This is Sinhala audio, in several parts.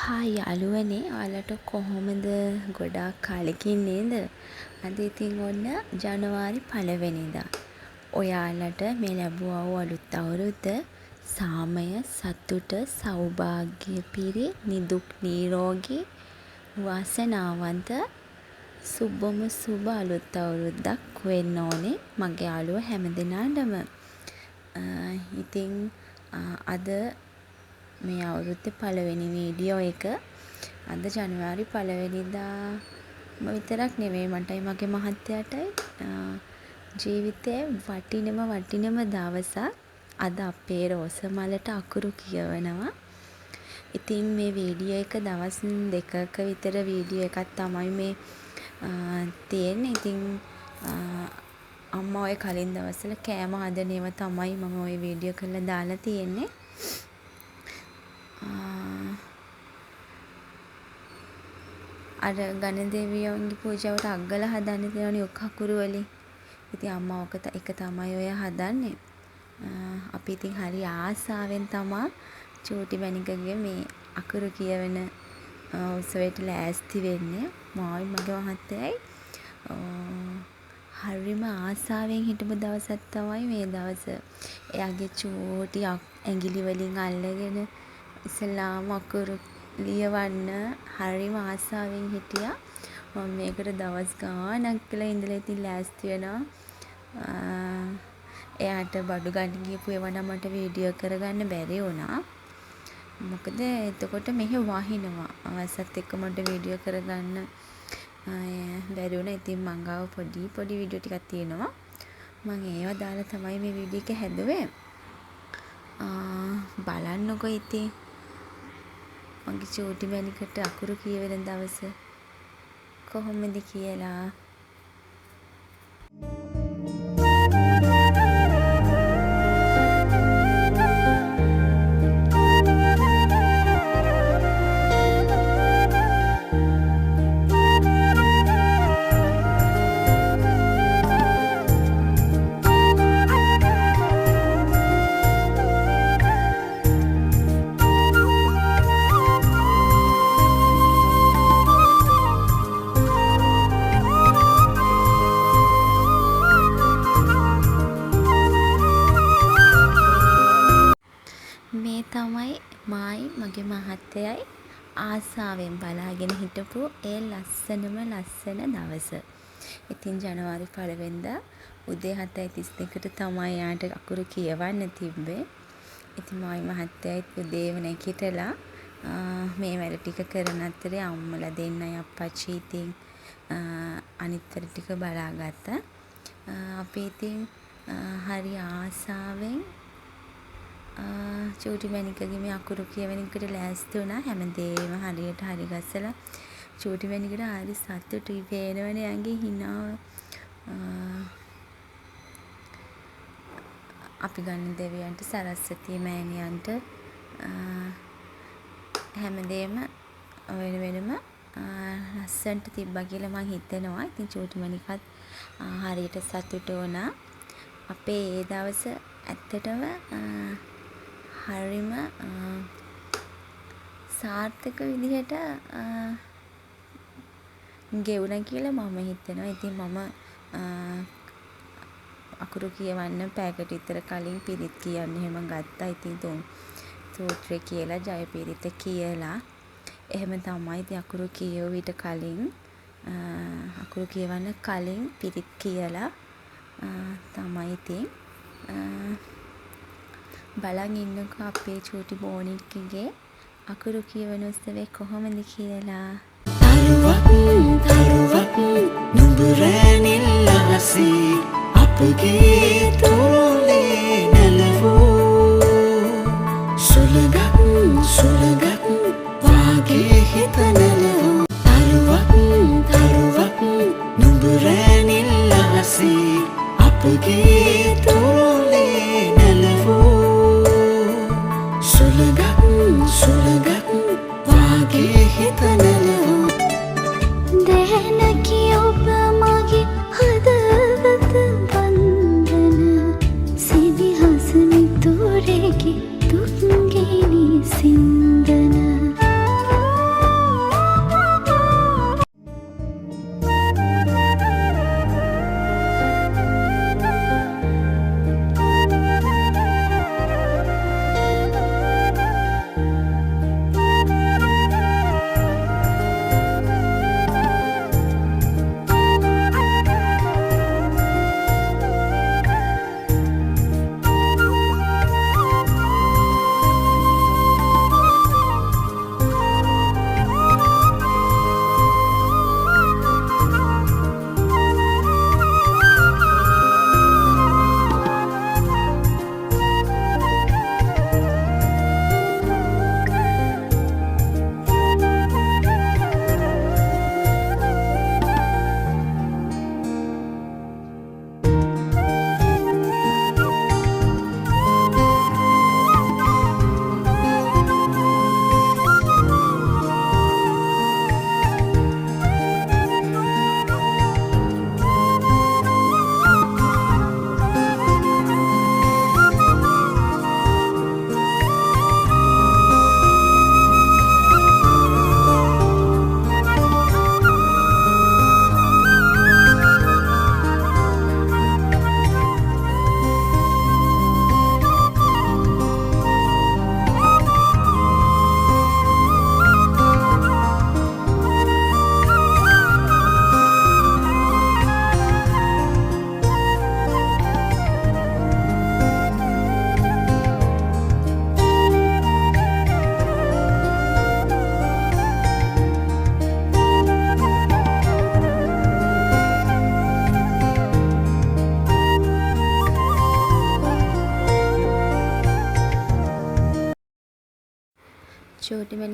හායි යාළුවනේ, ඔයාලට කොහොමද? ගොඩාක් කාලෙකින් නේද? අද ඉතින් ඔන්න ජනවාරි 1 වෙනිදා. ඔයාලට මේ ලැබුවා වූ අලුත් අවුරුද්ද සාමය, සතුට, සෞභාග්‍ය පිරි නිදුක් නිරෝගී වාසනාවන්ත සුබම සුබ අලුත් අවුරුද්දක් වෙන්න ඕනේ මගේ යාළුවෝ හැමදෙනාටම. ඉතින් අද මේ අවුරුද්දේ පළවෙනි වීඩියෝ එක. අද ජනවාරි 1 වෙනිදාම විතරක් නෙමෙයි, මටයි මගේ මහත්තයාටයි ජීවිතේ වටිනම දවසක්. අද අපේ රෝසමලට අකුරු කියවනවා. ඉතින් මේ වීඩියෝ එක දවස් 2ක විතර වීඩියෝ එකක් තමයි මේ තියෙන්නේ. ඉතින් අම්මා ඔය කලින් දවස්වල කෑම හදන ඒවා තමයි මම ඔය වීඩියෝ කරලා දාලා තියෙන්නේ. අර ගණදෙවියන්ගේ පූජාවට අග්ගල හදන්න තියෙනවනේ ඔක් අකුරු වලින්. ඉතින් අම්මා එක තමයි ඔය හදන්නේ. අපි ඉතින් හරි ආසාවෙන් තමයි චූටි මැනිකගේ මේ අකුරු කියවන උත්සවයට ලෑස්ති වෙන්නේ. මායි මගේ මහත්තයයි හරිම ආසාවෙන් හිටපු දවසක් තමයි මේ දවස. එයාගේ චූටි ඇඟිලි වලින් අල්ලගෙන ඉස්ලාම අකුරු ලියවන්න හරිම ආසාවෙන් හිටියා. මම මේකට දවස් ගාණක් කියලා ඉඳලා ඉතින් ලෑස්ති වෙනවා. එයාට බඩු ගන්න ගියපු ඒවා නම් මට වීඩියෝ කරගන්න බැරි වුණා. මොකද එතකොට මෙහෙ වහිනවා. අවසත් එක්ක මට වීඩියෝ කරගන්න බැරි වුණා. ඉතින් මං ගාව පොඩි වීඩියෝ ටිකක් තියෙනවා. මම ඒවා දාලා තමයි මේ වීඩියෝ එක හැදුවේ. බලන්නකෝ ඉතින් මගේ චූටි මැනිකට අකුරු කියවෙන දවස කොහොමද කියලා. මේ තමයි මායි මගේ මහත්තයයි ආසාවෙන් බලාගෙන හිටපු ඒ ලස්සන දවස. ඉතින් ජනවාරි 1 වෙනිදා උදේ 7:32ට තමයි යාට අකුරු කියවන්න තිබ්බේ. ඉතින් මායි මහත්තයයි උදේම නැගිටලා මේ වැඩ ටික කරන අතරේ අම්මලා දෙන්නයි අප්පච්චි ඉතින් අනිත් වැඩ ටික බලාගත්තා. අපි ඉතින් හරි ආසාවෙන් චූටි මැනිකගේ මේ අකුරු කියවන එකට ලෑස්ති වුණා. හැමදේම හරියට හරි ගස්සලා චූටි මැනිකට හරි සතුටුයි. පේනවනේ යන්ගේ හිනාව. අපි ගන්න දෙවියන්ට, සරස්වතී මෑණියන්ට හැමදේම වෙනම ලස්සන්ට තිබ්බා කියලා මං හිතනවා. ඉතින් චූටි මැනිකත් හරියට සතුටු වුණා. අපේ ඒ දවස ඇත්තටම හරිම සාර්ථක විදිහට ගෙවුණා කියලා මම හිතනවා. ඉතින් මම අකුරු කියවන්න පැයකට විතර කලින් පිරිත් කියන්න එහෙම ගත්තා. ඉතින් තුන් සූත්‍රය කියලා, ජය පිරිත කියලා එහෙම තමයි. ඉතින් අකුරු කියව විට කලින් අකුරු කියවන්න කලින් පිරිත් කියලා තමයි ඉතින් බලන් ඉන්නකෝ අපේ චූටි බෝනික්ගේ අකුරු කියවන උත්සවය කොහොමද කියලා. තරුවක් නුඹ රැනිල්ල හසේ අපගේ තොරලේ නැලවෝ සුළඟක් වාගේ හිත නැලවෝ. තරුවක් නුඹ රැනිල්ල හසේ අපගේ තොරලේ නැලවෝ සුළඟක් වාගේ හිත නැලවෝ. දැනකි ඔබ මගේ හදවත බන්ධන සිදිහස මිතුරෙකි දුක්ගිනි සින්දන.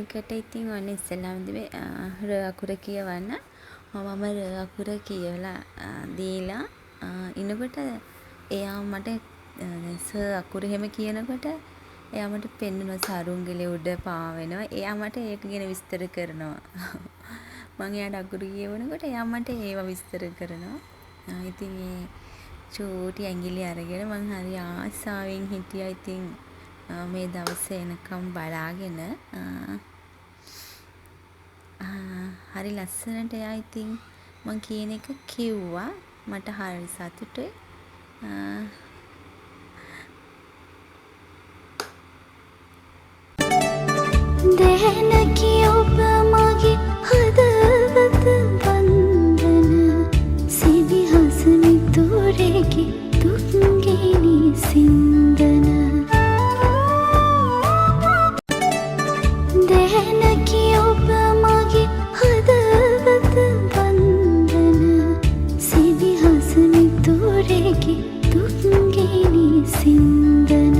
මේකට ඉතින් ඔන්න ඉස්සෙල්ලාමදී ර අකුර කියවන්න. මම ර අකුර කියවලා දීලා ඉනකොට එයා මට ස අකුර එහෙම කියනකොට එයා මට පෙන්වනවා සරුංගලේ උඩ පාවෙනවා. එයා මට ඒක ගැන විස්තර කරනවා. මං එයාට අකුරු කියවනකොට එයා මට ඒවා විස්තර කරනවා. ඉතින් ඒ චූටි ඇඟිලි අරගෙන මං හරි ආසාවෙන් හිටියා. ඉතින් මේ දවස එනකම් බලාගෙන හරි ලස්සනට එයා ඉතින් මං කියන එක කිව්වා. මට හරි සතුටුයි. දැනකි ඔබ මගේ හදවත වන්දන සිදිහස නිතුරෙකි තුන්ගෙනි සින්දන දැනකි ඔබ මගේ හදවත වන්දන සිදිහස නිතුරෙකි තුන්ගෙනි සින්දන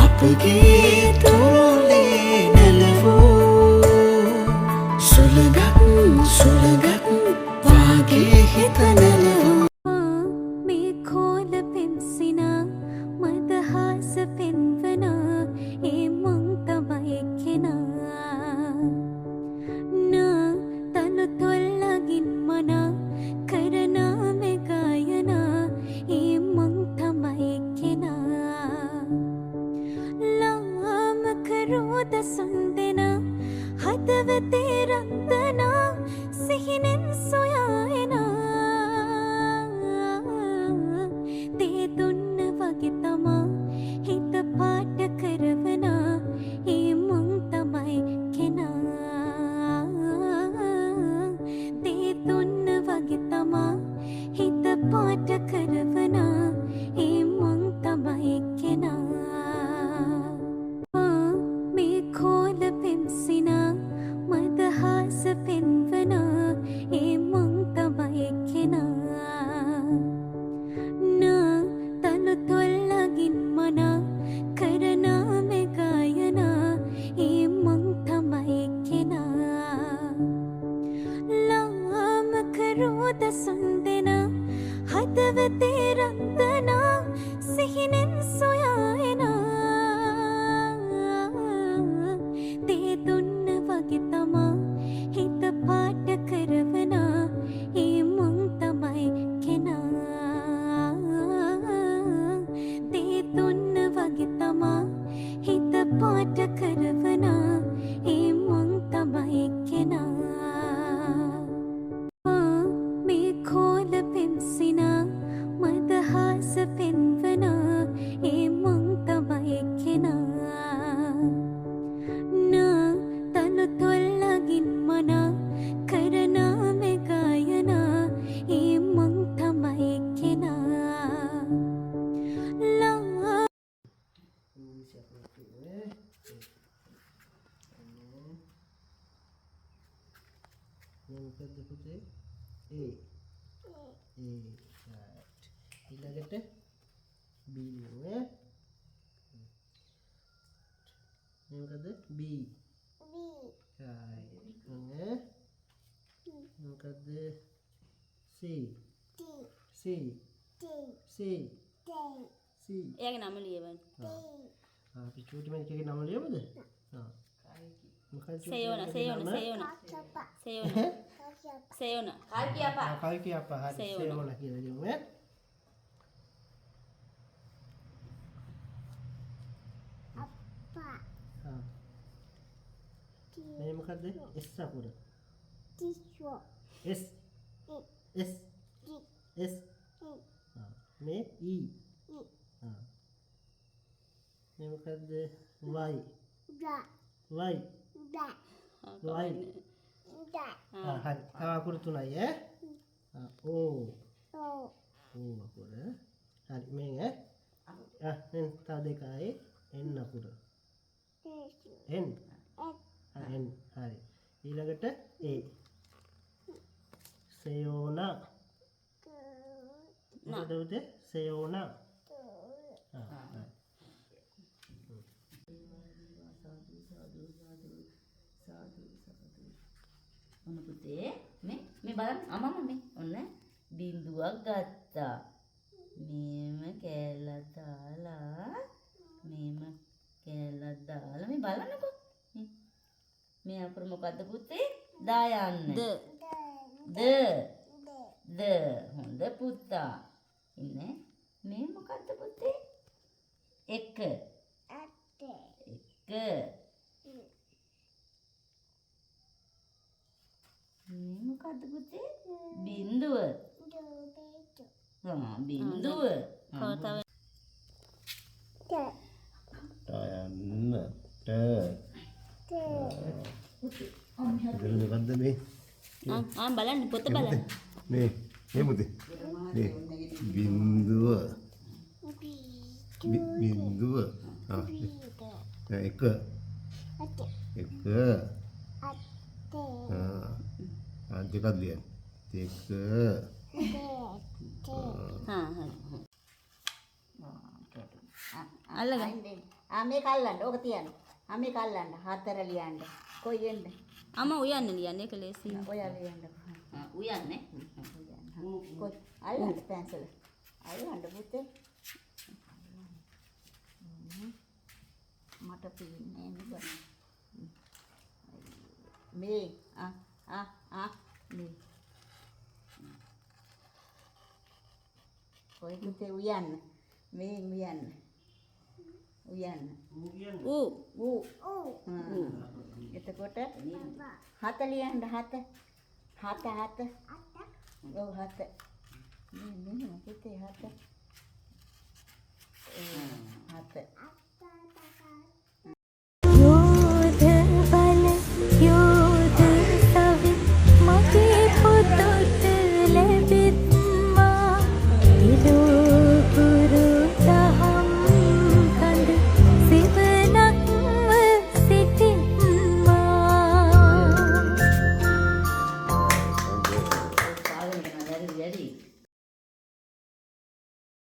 අපගේ තුරුලේ නැලවූ සුළගත් වාගේ හිත නැලවූ මේ කෝල පෙම්සිනා මදහස පෙන්වනා ඒ මං තමයි කෙනා නා තනු තොල්ලගින් මනා කරනා මේ ගායනා ඒ මං තමයි කෙනා ලාමකරුද සුන්දෙනා හදවතේ රන්දනා සිහිනෙන් සොයායනා තේ දුන්න වගේ තමා හිත පාට කරවනා ඒ මං තමයි කෙනා තේ දුන්න වගේ තමා හිත පාට කරවනා ඒ මං තමයි කෙනා මේ කෝල පෙම්සිනා මදහස පෙන්වනා ඒ මං තමයි කෙනා නා තනු තොල්ලගින් මනා කරනා මේ ගායනා ඒ මං තමයි කෙනා ලාමකරුද සුන්දෙනා හදවතේ රන්දනා සිහිනෙන් සොයායනා තේ දුන්න වගේ තමා හිත පාට කරවනා ඒ මං තමයි කෙනා තේ දුන්න වගේ තමා හිත පාට කරවනා ඒ මං තමයි කෙනා මේ කෝල පෙම්සිනා මදහස පෙන්වනා ඒ මං තමයි කෙනා නා තනු තොල්ලගින් මනා කරනා මේ ගායනා ඒ මං තමයි කෙනා මොකද පුතේ ඊළඟට B නේ මොකද B මොකද C එයාගේ නම ලියවන්න. අපි චූටි මණිකගේ නම ලියමුද? මොකද සේයෝන කල්කි අප්පා හරි සේයෝන කියලා ලියමු ඈ මේ මොකද්ද S අකුර S මේ E මේ මොකද්ද Y හරි තව අකුරු තුනයි ඈ O අකුර හරි මේ දැන් තව දෙකයි N අකුර N හරි ඊළඟට A සයෝනා මොකද උදේ ඔන්න පුතේ මේ බලන්න අමම මේ ඔන්න බිඳුවක් ගත්තා. මේම කෑල්ලක් දාලා මේම කෑල්ලක් දාලා මේ බලන්නකෝ. මේ අපර මොකද්ද පුතේ? දායන්න. ද හොඳ පුතා. ඉන්නේ මේ මොකද්ද පුතේ? එක. මේ මොකද්ද පුතේ? බිඳුව. බිඳුව. ටයන්න මොකද්ද මේ? බලන්න පොත බලන්න. මේ පුතේ මේ බිඳුව බිඳුව එක දෙකක් ලියන්න. එක අල්ලගන්න. මේක අල්ලන්න. ඕක තියන්න. මේක අල්ලන්න. 4 ලියන්න. කොයි එන්න? උයන්න ලියන්නේ ඒක ලේසියි. ඔයා ලියන්න. උයන්නේ. කොයි අල්ලන්න පැන්සල. අල්ලන්න පුතේ. මට පේන්නේ නේ. මේ මේ කොයි පුතේ උයන්න. මේ උයන්න. එතකොට 7 ලියන්න. 7. ඔව් 7. මේ පුතේ 7.